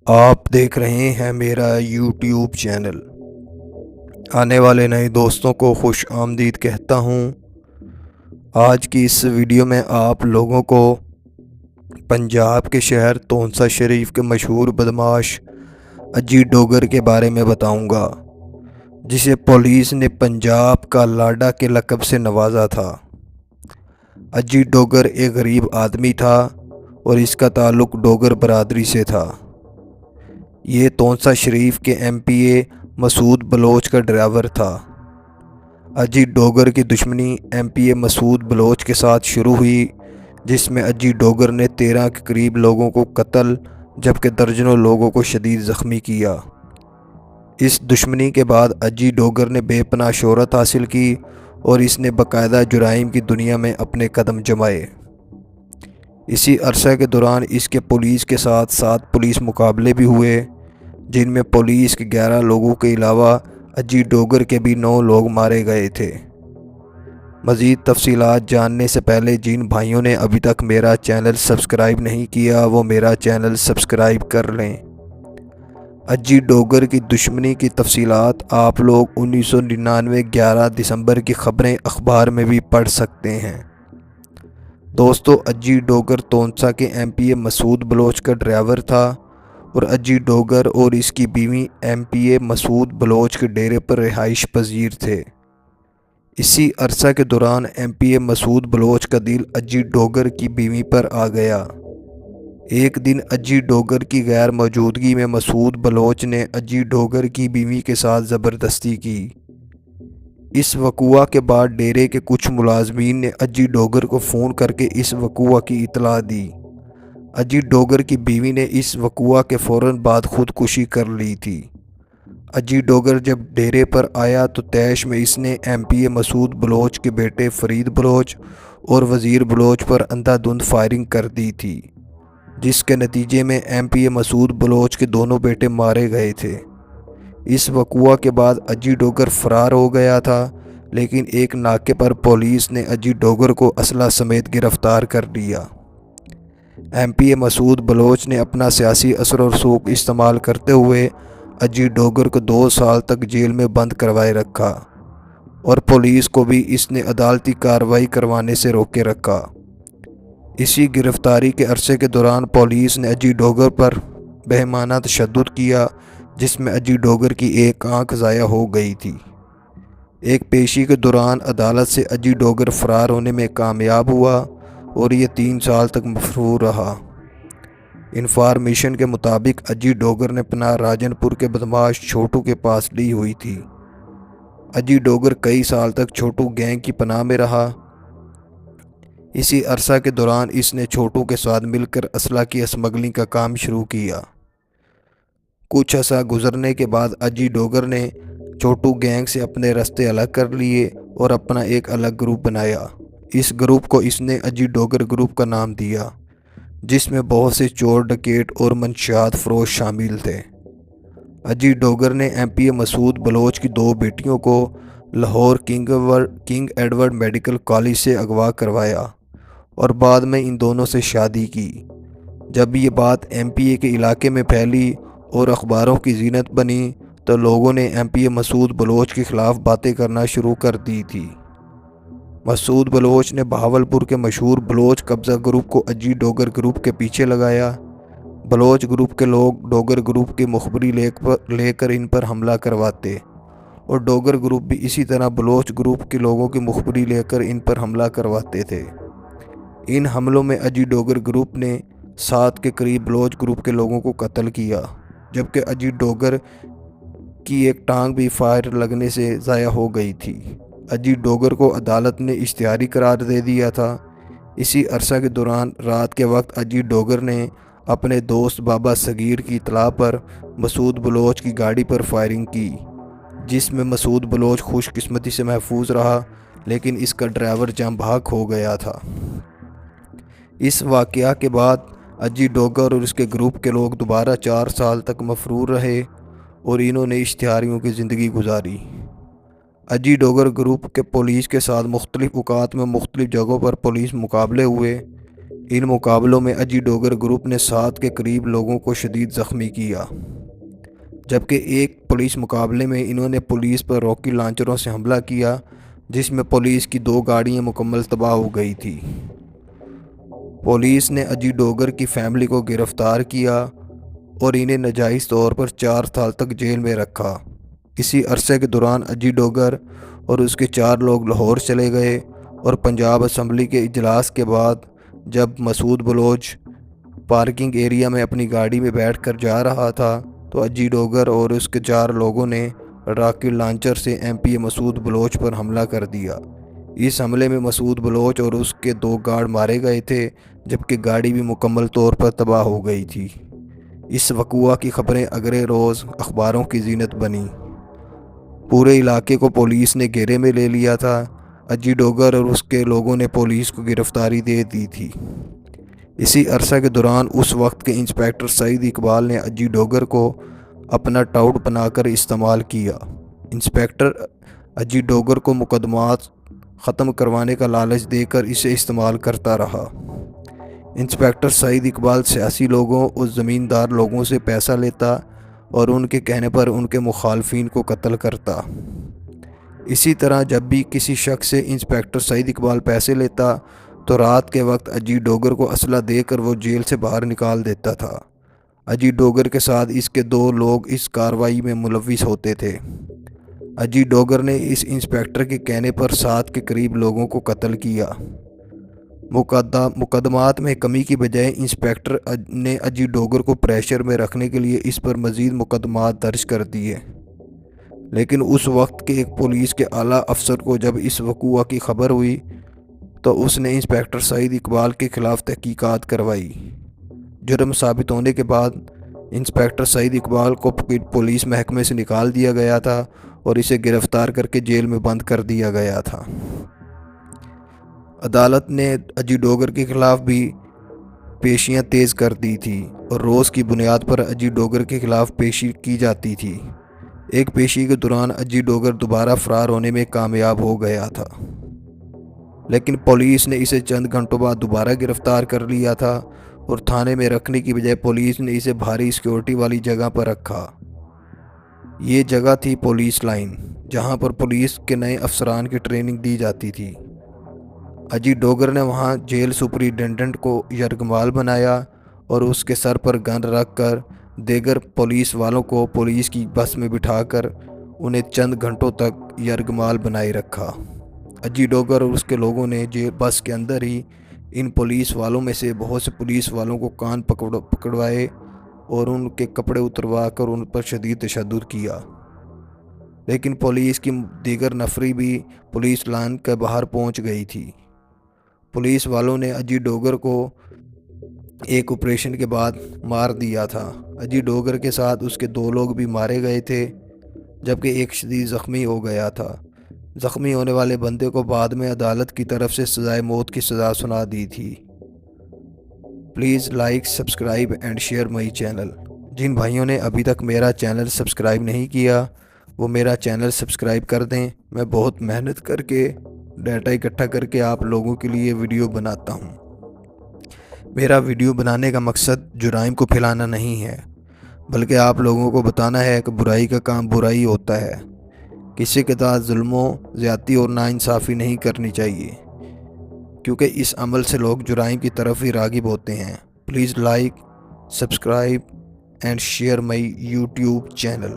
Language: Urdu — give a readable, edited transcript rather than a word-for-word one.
آپ دیکھ رہے ہیں میرا یوٹیوب چینل۔ آنے والے نئے دوستوں کو خوش آمدید کہتا ہوں۔ آج کی اس ویڈیو میں آپ لوگوں کو پنجاب کے شہر تونسا شریف کے مشہور بدماش اجی ڈوگر کے بارے میں بتاؤں گا، جسے پولیس نے پنجاب کا لاڈا کے لقب سے نوازا تھا۔ اجی ڈوگر ایک غریب آدمی تھا اور اس کا تعلق ڈوگر برادری سے تھا۔ یہ تونسا شریف کے ایم پی اے مسعود بلوچ کا ڈرائیور تھا۔ اجی ڈوگر کی دشمنی ایم پی اے مسعود بلوچ کے ساتھ شروع ہوئی، جس میں اجی ڈوگر نے 13 کے قریب لوگوں کو قتل جبکہ درجنوں لوگوں کو شدید زخمی کیا۔ اس دشمنی کے بعد اجی ڈوگر نے بے پناہ شہرت حاصل کی اور اس نے باقاعدہ جرائم کی دنیا میں اپنے قدم جمائے۔ اسی عرصے کے دوران اس کے پولیس کے ساتھ 7 پولیس مقابلے بھی ہوئے، جن میں پولیس کے 11 لوگوں کے علاوہ اجی ڈوگر کے بھی 9 لوگ مارے گئے تھے۔ مزید تفصیلات جاننے سے پہلے جن بھائیوں نے ابھی تک میرا چینل سبسکرائب نہیں کیا وہ میرا چینل سبسکرائب کر لیں۔ اجی ڈوگر کی دشمنی کی تفصیلات آپ لوگ 1999 11 دسمبر کی خبریں اخبار میں بھی پڑھ سکتے ہیں۔ دوستو، اجی ڈوگر تونسا کے ایم پی اے مسعود بلوچ کا ڈرائیور تھا اور اجی ڈوگر اور اس کی بیوی ایم پی اے مسعود بلوچ کے ڈیرے پر رہائش پذیر تھے۔ اسی عرصہ کے دوران ایم پی اے مسعود بلوچ کا دل اجی ڈوگر کی بیوی پر آ گیا۔ ایک دن اجی ڈوگر کی غیر موجودگی میں مسعود بلوچ نے اجی ڈوگر کی بیوی کے ساتھ زبردستی کی۔ اس وقوع کے بعد ڈیرے کے کچھ ملازمین نے اجی ڈوگر کو فون کر کے اس وقوع کی اطلاع دی۔ اجی ڈوگر کی بیوی نے اس وقوع کے فوراً بعد خودکشی کر لی تھی۔ اجی ڈوگر جب ڈیرے پر آیا تو طیش میں اس نے ایم پی اے مسعود بلوچ کے بیٹے فرید بلوچ اور وزیر بلوچ پر اندھا دھند فائرنگ کر دی تھی، جس کے نتیجے میں ایم پی اے مسعود بلوچ کے دونوں بیٹے مارے گئے تھے۔ اس وقوع کے بعد اجی ڈوگر فرار ہو گیا تھا، لیکن ایک ناکے پر پولیس نے اجی ڈوگر کو اسلحہ سمیت گرفتار کر لیا۔ ایم پی اے مسعود بلوچ نے اپنا سیاسی اثر و رسوخ استعمال کرتے ہوئے اجی ڈوگر کو 2 سال تک جیل میں بند کروائے رکھا اور پولیس کو بھی اس نے عدالتی کارروائی کروانے سے روکے رکھا۔ اسی گرفتاری کے عرصے کے دوران پولیس نے اجی ڈوگر پر بہیمانہ تشدد کیا، جس میں اجی ڈوگر کی ایک آنکھ ضائع ہو گئی تھی۔ ایک پیشی کے دوران عدالت سے اجی ڈوگر فرار ہونے میں کامیاب ہوا اور یہ 3 سال تک مفرور رہا۔ انفارمیشن کے مطابق اجی ڈوگر نے پناہ راجن پور کے بدماش چھوٹو کے پاس لی ہوئی تھی۔ اجی ڈوگر کئی سال تک چھوٹو گینگ کی پناہ میں رہا۔ اسی عرصہ کے دوران اس نے چھوٹو کے ساتھ مل کر اسلحہ کی اسمگلنگ کا کام شروع کیا۔ کچھ عرصہ گزرنے کے بعد اجی ڈوگر نے چھوٹو گینگ سے اپنے رستے الگ کر لیے اور اپنا ایک الگ گروپ بنایا۔ اس گروپ کو اس نے اجی ڈوگر گروپ کا نام دیا، جس میں بہت سے چور ڈکیت اور منشیات فروش شامل تھے۔ اجی ڈوگر نے ایم پی اے مسعود بلوچ کی 2 بیٹیوں کو Lahore king Edward medical college سے اغوا کروایا اور بعد میں ان دونوں سے شادی کی۔ جب یہ بات ایم پی اے کے علاقے میں پھیلی اور اخباروں کی زینت بنی تو لوگوں نے ایم پی اے مسعود بلوچ کے خلاف باتیں کرنا شروع کر دی تھی۔ مسعود بلوچ نے بہاولپور کے مشہور بلوچ قبضہ گروپ کو اجی ڈوگر گروپ کے پیچھے لگایا۔ بلوچ گروپ کے لوگ ڈوگر گروپ کی مخبری لے کر ان پر حملہ کرواتے اور ڈوگر گروپ بھی اسی طرح بلوچ گروپ کے لوگوں کی مخبری لے کر ان پر حملہ کرواتے تھے۔ ان حملوں میں اجی ڈوگر گروپ نے 7 کے قریب بلوچ گروپ کے لوگوں کو قتل کیا، جبکہ اجی ڈوگر کی ایک ٹانگ بھی فائر لگنے سے ضائع ہو گئی تھی۔ اجی ڈوگر کو عدالت نے اشتہاری قرار دے دیا تھا۔ اسی عرصہ کے دوران رات کے وقت اجی ڈوگر نے اپنے دوست بابا صغیر کی اطلاع پر مسعود بلوچ کی گاڑی پر فائرنگ کی، جس میں مسعود بلوچ خوش قسمتی سے محفوظ رہا، لیکن اس کا ڈرائیور جاں بحق ہو گیا تھا۔ اس واقعہ کے بعد اجی ڈوگر اور اس کے گروپ کے لوگ دوبارہ 4 سال تک مفرور رہے اور انہوں نے اشتہاریوں کی زندگی گزاری۔ اجی ڈوگر گروپ کے پولیس کے ساتھ مختلف اوقات میں مختلف جگہوں پر پولیس مقابلے ہوئے۔ ان مقابلوں میں اجی ڈوگر گروپ نے 7 کے قریب لوگوں کو شدید زخمی کیا، جبکہ ایک پولیس مقابلے میں انہوں نے پولیس پر راکٹ لانچروں سے حملہ کیا، جس میں پولیس کی 2 گاڑیاں مکمل تباہ ہو گئی تھی۔ پولیس نے اجی ڈوگر کی فیملی کو گرفتار کیا اور انہیں ناجائز طور پر 4 سال تک جیل میں رکھا۔ اسی عرصے کے دوران اجی ڈوگر اور اس کے 4 لوگ لاہور چلے گئے اور پنجاب اسمبلی کے اجلاس کے بعد جب مسعود بلوچ پارکنگ ایریا میں اپنی گاڑی میں بیٹھ کر جا رہا تھا تو اجی ڈوگر اور اس کے 4 لوگوں نے راکٹ لانچر سے ایم پی مسعود بلوچ پر حملہ کر دیا۔ اس حملے میں مسعود بلوچ اور اس کے 2 گارڈ مارے گئے تھے، جبکہ گاڑی بھی مکمل طور پر تباہ ہو گئی تھی۔ اس وقوع کی خبریں اگلے روز اخباروں کی زینت بنیں۔ پورے علاقے کو پولیس نے گھیرے میں لے لیا تھا۔ اجی ڈوگر اور اس کے لوگوں نے پولیس کو گرفتاری دے دی تھی۔ اسی عرصے کے دوران اس وقت کے انسپکٹر سعید اقبال نے اجی ڈوگر کو اپنا ٹاؤٹ بنا کر استعمال کیا۔ انسپکٹر اجی ڈوگر کو مقدمات ختم کروانے کا لالچ دے کر اسے استعمال کرتا رہا۔ انسپکٹر سعید اقبال سیاسی لوگوں اور زمیندار لوگوں سے پیسہ لیتا اور ان کے کہنے پر ان کے مخالفین کو قتل کرتا۔ اسی طرح جب بھی کسی شخص سے انسپکٹر سعید اقبال پیسے لیتا تو رات کے وقت اجی ڈوگر کو اسلحہ دے کر وہ جیل سے باہر نکال دیتا تھا۔ اجی ڈوگر کے ساتھ اس کے 2 لوگ اس کارروائی میں ملوث ہوتے تھے۔ اجی ڈوگر نے اس انسپکٹر کے کہنے پر 7 کے قریب لوگوں کو قتل کیا۔ مقدمات میں کمی کی بجائے انسپکٹر نے اجی ڈوگر کو پریشر میں رکھنے کے لیے اس پر مزید مقدمات درج کر دیے، لیکن اس وقت کے ایک پولیس کے اعلیٰ افسر کو جب اس وقوع کی خبر ہوئی تو اس نے انسپکٹر سعید اقبال کے خلاف تحقیقات کروائی۔ جرم ثابت ہونے کے بعد انسپکٹر سعید اقبال کو پولیس محکمے سے نکال دیا گیا تھا اور اسے گرفتار کر کے جیل میں بند کر دیا گیا تھا۔ عدالت نے اجی ڈوگر کے خلاف بھی پیشیاں تیز کر دی تھی اور روز کی بنیاد پر اجی ڈوگر کے خلاف پیشی کی جاتی تھی۔ ایک پیشی کے دوران اجی ڈوگر دوبارہ فرار ہونے میں کامیاب ہو گیا تھا، لیکن پولیس نے اسے چند گھنٹوں بعد دوبارہ گرفتار کر لیا تھا اور تھانے میں رکھنے کی بجائے پولیس نے اسے بھاری سیکورٹی والی جگہ پر رکھا۔ یہ جگہ تھی پولیس لائن، جہاں پر پولیس کے نئے افسران کی ٹریننگ دی جاتی تھی۔ اجی ڈوگر نے وہاں جیل سپرنٹنڈنٹ کو یرغمال بنایا اور اس کے سر پر گن رکھ کر دیگر پولیس والوں کو پولیس کی بس میں بٹھا کر انہیں چند گھنٹوں تک یرغمال بنائے رکھا۔ اجی ڈوگر اور اس کے لوگوں نے بس کے اندر ہی ان پولیس والوں میں سے بہت سے پولیس والوں کو کان پکڑوائے اور ان کے کپڑے اتروا کر ان پر شدید تشدد کیا، لیکن پولیس کی دیگر نفری بھی پولیس لائن کے باہر پہنچ گئی تھی۔ پولیس والوں نے اجی ڈوگر کو ایک آپریشن کے بعد مار دیا تھا۔ اجی ڈوگر کے ساتھ اس کے 2 لوگ بھی مارے گئے تھے، جبکہ ایک شدید زخمی ہو گیا تھا۔ زخمی ہونے والے بندے کو بعد میں عدالت کی طرف سے سزائے موت کی سزا سنا دی تھی۔ Please like, subscribe and share my channel. جن بھائیوں نے ابھی تک میرا چینل سبسکرائب نہیں کیا وہ میرا چینل سبسکرائب کر دیں۔ میں بہت محنت کر کے ڈیٹا اکٹھا کر کے آپ لوگوں کے لیے ویڈیو بناتا ہوں۔ میرا ویڈیو بنانے کا مقصد جرائم کو پھیلانا نہیں ہے، بلکہ آپ لوگوں کو بتانا ہے کہ برائی کا کام برائی ہوتا ہے۔ کسی کے ساتھ ظلم و زیادتی اور ناانصافی نہیں کرنی چاہیے، کیونکہ اس عمل سے لوگ جرائم کی طرف ہی راغب ہوتے ہیں۔ Please like, subscribe and share my YouTube channel.